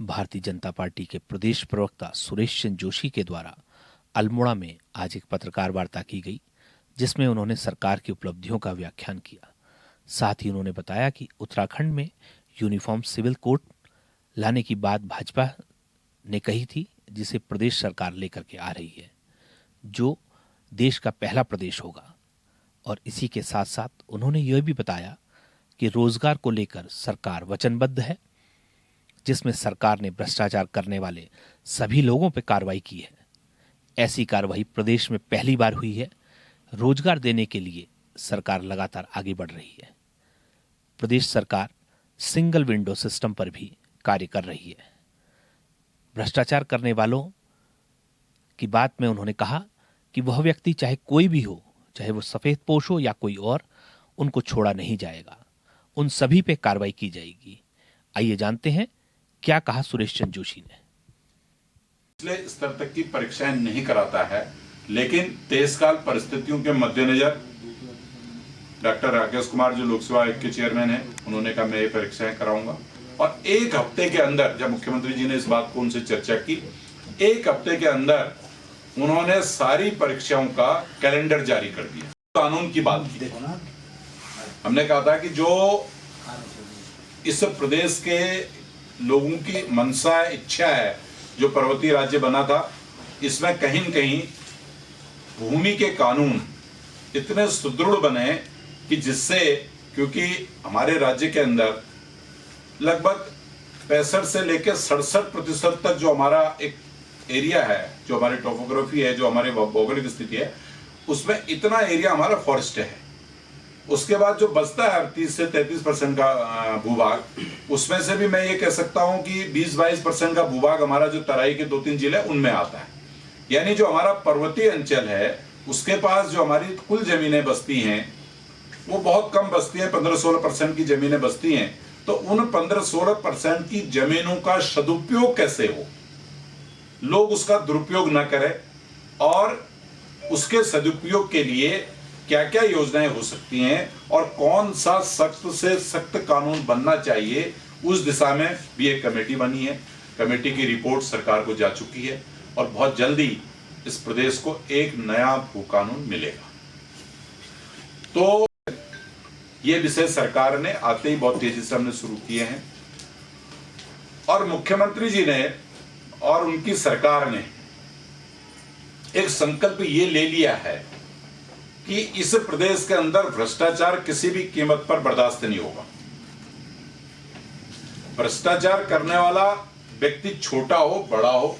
Bharatiya Janata party के प्रदेश प्रवक्ता सुरेश चंद्र जोशी के द्वारा अल्मोड़ा में आज एक पत्रकार वार्ता की गई, जिसमें उन्होंने सरकार की उपलब्धियों का व्याख्यान किया। साथ ही उन्होंने बताया कि उत्तराखंड में यूनिफॉर्म सिविल कोड लाने की बात भाजपा ने कही थी, जिसे प्रदेश सरकार लेकर के आ रही है, जो देश का पहला प्रदेश होगा। और इसी के साथ साथ उन्होंने यह भी बताया कि रोजगार को लेकर सरकार वचनबद्ध है, जिसमें सरकार ने भ्रष्टाचार करने वाले सभी लोगों पर कार्रवाई की है। ऐसी कार्रवाई प्रदेश में पहली बार हुई है। रोजगार देने के लिए सरकार लगातार आगे बढ़ रही है। प्रदेश सरकार सिंगल विंडो सिस्टम पर भी कार्य कर रही है। भ्रष्टाचार करने वालों की बात में उन्होंने कहा कि वह व्यक्ति चाहे कोई भी हो, चाहे वो सफेद पोश हो या कोई और, उनको छोड़ा नहीं जाएगा। उन सभी पे कार्रवाई की जाएगी। आइए जानते हैं क्या कहा सुरेश चंद्र जोशी ने। पिछले स्तर तक की परीक्षाएं नहीं कराता है, लेकिन देशकाल परिस्थितियों के मद्देनजर डॉक्टर राकेश कुमार जो लोक सेवा आयोग के चेयरमैन हैं, उन्होंने कहा मैं ये परीक्षाएं कराऊंगा। और एक हफ्ते के अंदर, जब मुख्यमंत्री जी ने इस बात को उनसे चर्चा की, एक हफ्ते के अंदर उन्होंने सारी परीक्षाओं का कैलेंडर जारी कर दिया। कानून की बात की, हमने कहा था कि जो इस प्रदेश के लोगों की मनसा इच्छा है, जो पर्वतीय राज्य बना था, इसमें कहीं न कहीं भूमि के कानून इतने सुदृढ़ बने कि जिससे, क्योंकि हमारे राज्य के अंदर लगभग 65 से लेकर 67% तक जो हमारा एक एरिया है, जो हमारी टोपोग्राफी है, जो हमारी भौगोलिक स्थिति है, उसमें इतना एरिया हमारा फॉरेस्ट है। उसके बाद जो बचता है 30 से 33% का भूभाग, उसमें से भी मैं ये कह सकता हूं कि 20-22% का भूभाग हमारा जो तराई के 2-3 जिले उनमें आता है। यानी जो हमारा पर्वतीय अंचल है, उसके पास जो हमारी कुल जमीनें बसती हैं वो बहुत कम बसती हैं, 15-16% की जमीनें बसती हैं। तो उन 15-16% की जमीनों का सदुपयोग कैसे हो, लोग उसका दुरुपयोग न करें, और उसके सदुपयोग के लिए क्या क्या योजनाएं हो सकती हैं और कौन सा सख्त से सख्त कानून बनना चाहिए, उस दिशा में भी एक कमेटी बनी है। कमेटी की रिपोर्ट सरकार को जा चुकी है और बहुत जल्दी इस प्रदेश को एक नया भू कानून मिलेगा। तो ये विषय सरकार ने आते ही बहुत तेजी से हमने शुरू किए हैं, और मुख्यमंत्री जी ने और उनकी सरकार ने एक संकल्प ये ले लिया है कि इस प्रदेश के अंदर भ्रष्टाचार किसी भी कीमत पर बर्दाश्त नहीं होगा। भ्रष्टाचार करने वाला व्यक्ति छोटा हो बड़ा हो,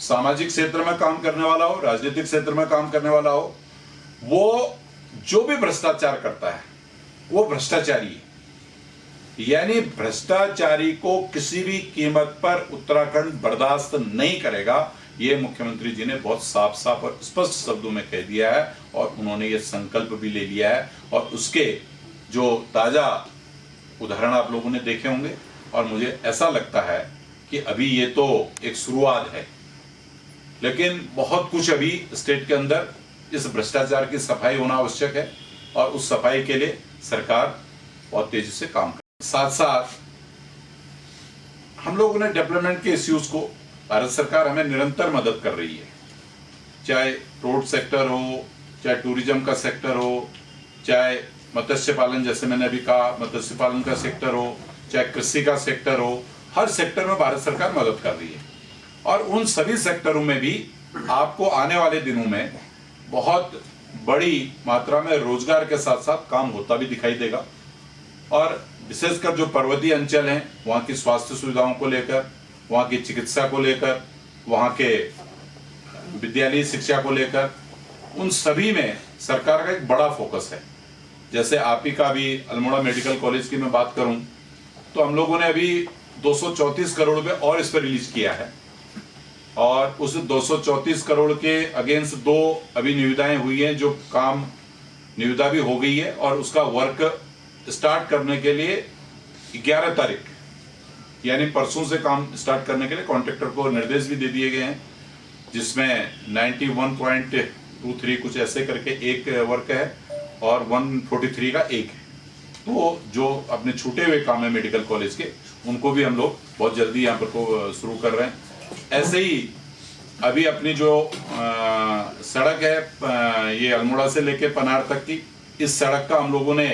सामाजिक क्षेत्र में काम करने वाला हो, राजनीतिक क्षेत्र में काम करने वाला हो, वो जो भी भ्रष्टाचार करता है वो भ्रष्टाचारी है। यानी भ्रष्टाचारी को किसी भी कीमत पर उत्तराखंड बर्दाश्त नहीं करेगा। ये मुख्यमंत्री जी ने बहुत साफ साफ और स्पष्ट शब्दों में कह दिया है, और उन्होंने ये संकल्प भी ले लिया है। और उसके जो ताजा उदाहरण आप लोगों ने देखे होंगे, और मुझे ऐसा लगता है कि अभी ये तो एक शुरुआत है, लेकिन बहुत कुछ अभी स्टेट के अंदर इस भ्रष्टाचार की सफाई होना आवश्यक है, और उस सफाई के लिए सरकार बहुत तेजी से काम कर। साथ साथ हम लोगों ने डेवलपमेंट के इश्यूज को, भारत सरकार हमें निरंतर मदद कर रही है, चाहे रोड सेक्टर हो, चाहे टूरिज्म का सेक्टर हो, चाहे मत्स्य पालन, जैसे मैंने अभी कहा मत्स्य पालन का सेक्टर हो, चाहे कृषि का सेक्टर हो, हर सेक्टर में भारत सरकार मदद कर रही है। और उन सभी सेक्टरों में भी आपको आने वाले दिनों में बहुत बड़ी मात्रा में रोजगार के साथ साथ काम होता भी दिखाई देगा। और विशेषकर जो पर्वतीय अंचल हैं, वहाँ की स्वास्थ्य सुविधाओं को लेकर, वहाँ की चिकित्सा को लेकर, वहाँ के विद्यालयी शिक्षा को लेकर, उन सभी में सरकार का एक बड़ा फोकस है। जैसे आप ही का भी अल्मोड़ा मेडिकल कॉलेज की मैं बात करूं, तो हम लोगों ने अभी 234 करोड़ रुपए और इस पर रिलीज किया है, और उस 234 करोड़ के अगेंस्ट 2 अभी निविदाएं हुई हैं, जो काम निविदा भी हो गई है, और उसका वर्क स्टार्ट करने के लिए 11 तारीख यानी परसों से काम स्टार्ट करने के लिए कॉन्ट्रैक्टर को निर्देश भी दे दिए गए हैं, जिसमें 91.23 कुछ ऐसे करके एक वर्क है, और 143 का 1 है। तो जो अपने छूटे हुए काम है मेडिकल कॉलेज के, उनको भी हम लोग बहुत जल्दी यहाँ पर को शुरू कर रहे हैं। ऐसे ही अभी अपनी जो सड़क है ये अल्मोड़ा से लेके पनार तक की, इस सड़क का हम लोगों ने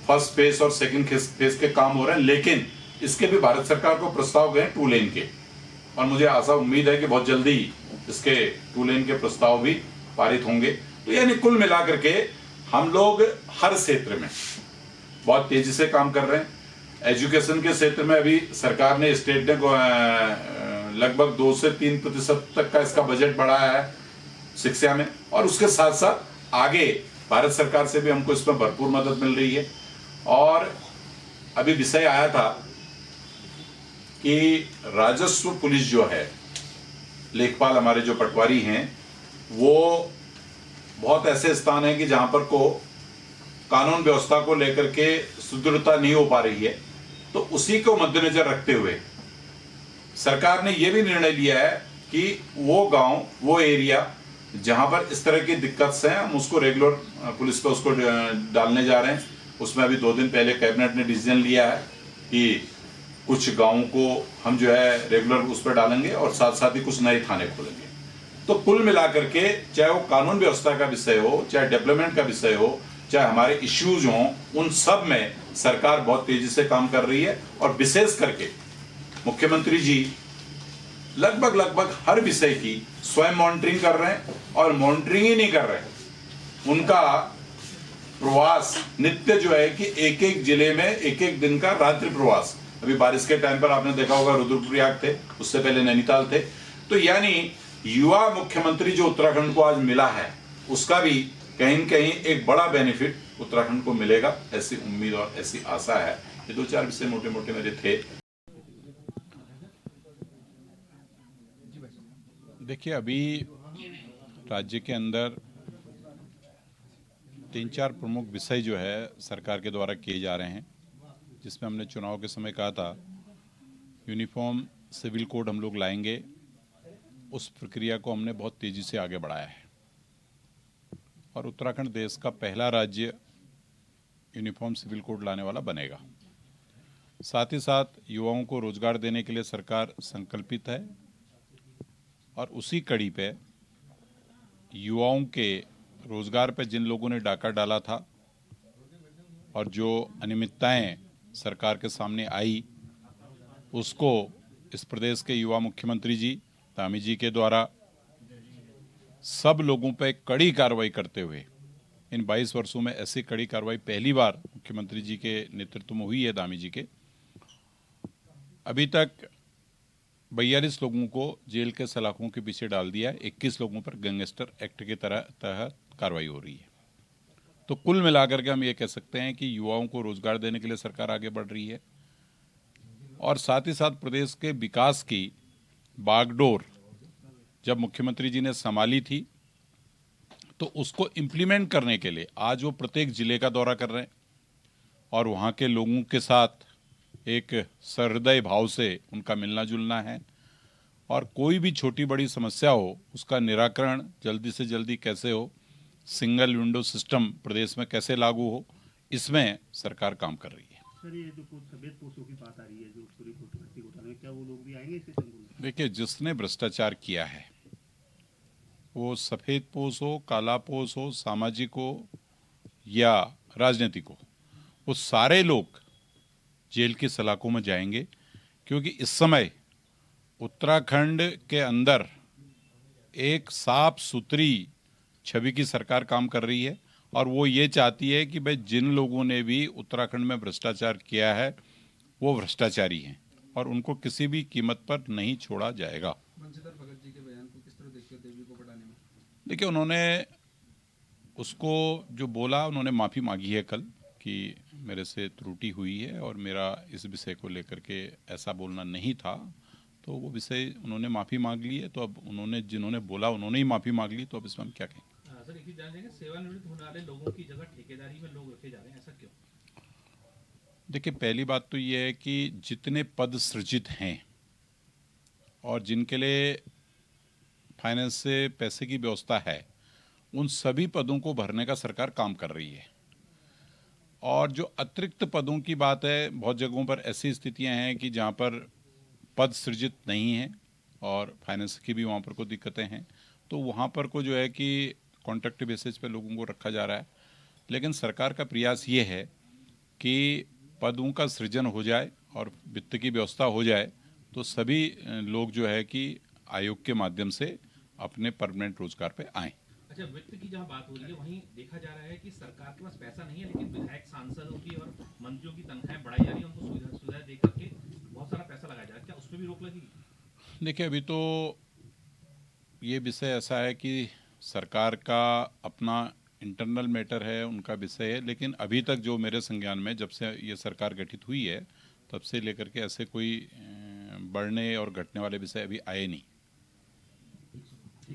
फर्स्ट फेज और सेकंड फेज के काम हो रहे हैं, लेकिन इसके भी भारत सरकार को प्रस्ताव गए 2 लेन के, और मुझे आशा उम्मीद है कि बहुत जल्दी इसके 2 लेन के प्रस्ताव भी पारित होंगे। तो यानी कुल मिलाकर के हम लोग हर क्षेत्र में बहुत तेजी से काम कर रहे हैं। एजुकेशन के क्षेत्र में अभी सरकार ने स्टेट ने लगभग 2 से 3% तक का इसका बजट बढ़ाया है शिक्षा में, और उसके साथ साथ आगे भारत सरकार से भी हमको इसमें भरपूर मदद मिल रही है। और अभी विषय आया था कि राजस्व पुलिस जो है, लेखपाल हमारे जो पटवारी हैं, वो बहुत ऐसे स्थान है कि जहां पर को कानून व्यवस्था को लेकर के सुदृढ़ता नहीं हो पा रही है। तो उसी को मद्देनजर रखते हुए सरकार ने यह भी निर्णय लिया है कि वो गांव, वो एरिया जहां पर इस तरह की दिक्कत है, हम उसको रेगुलर पुलिस पे उसको डालने जा रहे हैं। उसमें अभी 2 दिन पहले कैबिनेट ने डिसीजन लिया है कि कुछ गांवों को हम जो है रेगुलर उस पर डालेंगे और साथ साथ ही कुछ नए थाने खोलेंगे। तो कुल मिलाकर के चाहे वो कानून व्यवस्था का विषय हो, चाहे डेवलपमेंट का विषय हो, चाहे हमारे इश्यूज हों, उन सब में सरकार बहुत तेजी से काम कर रही है। और विशेष करके मुख्यमंत्री जी लगभग हर विषय की स्वयं मॉनिटरिंग कर रहे हैं, और मॉनिटरिंग ही नहीं कर रहे हैं, उनका प्रवास नित्य जो है कि एक जिले में एक दिन का रात्रि प्रवास। अभी बारिश के टाइम पर आपने देखा होगा रुद्रप्रयाग थे, उससे पहले नैनीताल थे। तो यानी युवा मुख्यमंत्री जो उत्तराखंड को आज मिला है, उसका भी कहीं न कहीं एक बड़ा बेनिफिट उत्तराखंड को मिलेगा, ऐसी उम्मीद और ऐसी आशा है। ये 2-4 विषय मोटे मोटे मेरे थे। देखिए, अभी राज्य के अंदर 3-4 प्रमुख विषय जो है सरकार के द्वारा किए जा रहे हैं, जिसमें हमने चुनाव के समय कहा था यूनिफॉर्म सिविल कोड हम लोग लाएंगे। उस प्रक्रिया को हमने बहुत तेजी से आगे बढ़ाया है, और उत्तराखंड देश का पहला राज्य यूनिफॉर्म सिविल कोड लाने वाला बनेगा। साथ ही साथ युवाओं को रोजगार देने के लिए सरकार संकल्पित है, और उसी कड़ी पे युवाओं के रोजगार पे जिन लोगों ने डाका डाला था और जो अनियमितताएं सरकार के सामने आई, उसको इस प्रदेश के युवा मुख्यमंत्री जी धामी जी के द्वारा सब लोगों पे कड़ी कार्रवाई करते हुए, इन 22 वर्षों में ऐसी कड़ी कार्रवाई पहली बार मुख्यमंत्री जी के नेतृत्व में हुई है, धामी जी के। अभी तक 42 लोगों को जेल के सलाखों के पीछे डाल दिया है, 21 लोगों पर गैंगस्टर एक्ट के तहत कार्रवाई हो रही है। तो कुल मिलाकर के हम ये कह सकते हैं कि युवाओं को रोजगार देने के लिए सरकार आगे बढ़ रही है, और साथ ही साथ प्रदेश के विकास की बागडोर जब मुख्यमंत्री जी ने संभाली थी, तो उसको इम्प्लीमेंट करने के लिए आज वो प्रत्येक जिले का दौरा कर रहे हैं, और वहाँ के लोगों के साथ एक सहृदय भाव से उनका मिलना जुलना है, और कोई भी छोटी बड़ी समस्या हो उसका निराकरण जल्दी से जल्दी कैसे हो, सिंगल विंडो सिस्टम प्रदेश में कैसे लागू हो, इसमें सरकार काम कर रही है। सर, ये जो सफेद पोस्टों की बात आ रही है, जो पूरी भर्ती घोटाले में, क्या वो लोग भी आएंगे इसके संबंध में? देखिए, जिसने भ्रष्टाचार किया है, वो सफेद पोस्ट हो, काला पोस्ट हो, सामाजिक हो या राजनीतिक हो, वो सारे लोग जेल की सलाखों में जाएंगे, क्योंकि इस समय उत्तराखंड के अंदर एक साफ सुथरी छवि की सरकार काम कर रही है, और वो ये चाहती है कि भाई जिन लोगों ने भी उत्तराखंड में भ्रष्टाचार किया है वो भ्रष्टाचारी हैं, और उनको किसी भी कीमत पर नहीं छोड़ा जाएगा। बंशीधर भगत जी के बयान को किस तरह देखते हो देवी को बढ़ाने में? देखिए, उन्होंने उसको जो बोला, उन्होंने माफ़ी मांगी है कल कि मेरे से त्रुटि हुई है और मेरा इस विषय को लेकर के ऐसा बोलना नहीं था, तो वो विषय उन्होंने माफ़ी मांग ली है। तो अब उन्होंने जिन्होंने बोला उन्होंने ही माफ़ी मांग ली, तो अब इसमें हम क्या कहें। सर, एक चीज जान लेंगे, सेवानिवृत्त होने वाले लोगों की जगह ठेकेदारी में लोग रखे जा रहे हैं, ऐसा क्यों? देखिए, पहली बात तो ये है कि जितने पद सृजित हैं और जिनके लिए फाइनेंस से पैसे की व्यवस्था है, उन सभी पदों को भरने का सरकार काम कर रही है। और जो अतिरिक्त पदों की बात है, बहुत जगहों पर ऐसी स्थितियां हैं कि जहां पर पद सृजित नहीं है और फाइनेंस की भी वहां पर कोई दिक्कतें हैं, तो वहां पर को जो है कि कॉन्ट्रैक्ट बेसिस पे लोगों को रखा जा रहा है। लेकिन सरकार का प्रयास ये है कि पदों का सृजन हो जाए और वित्त की व्यवस्था हो जाए, तो सभी लोग जो है कि आयोग के माध्यम से अपने परमानेंट रोजगार पे आएं। अच्छा, वित्त की जहाँ बात हो रही है वहीं देखा जा रहा है कि सरकार के पास पैसा नहीं है, लेकिन विधायक सांसदों की और मंत्रियों की तनख्वाहें बढ़ाई जा रही है, उनको सुविधा दे करके बहुत सारा पैसा लगाया जा रहा है। क्या उस पर भी रोक लगेगी? देखिए, अभी तो ये विषय ऐसा है कि सरकार का अपना इंटरनल मैटर है, उनका विषय है, लेकिन अभी तक जो मेरे संज्ञान में जब से ये सरकार गठित हुई है तब से लेकर के ऐसे कोई बढ़ने और घटने वाले विषय अभी आए नहीं।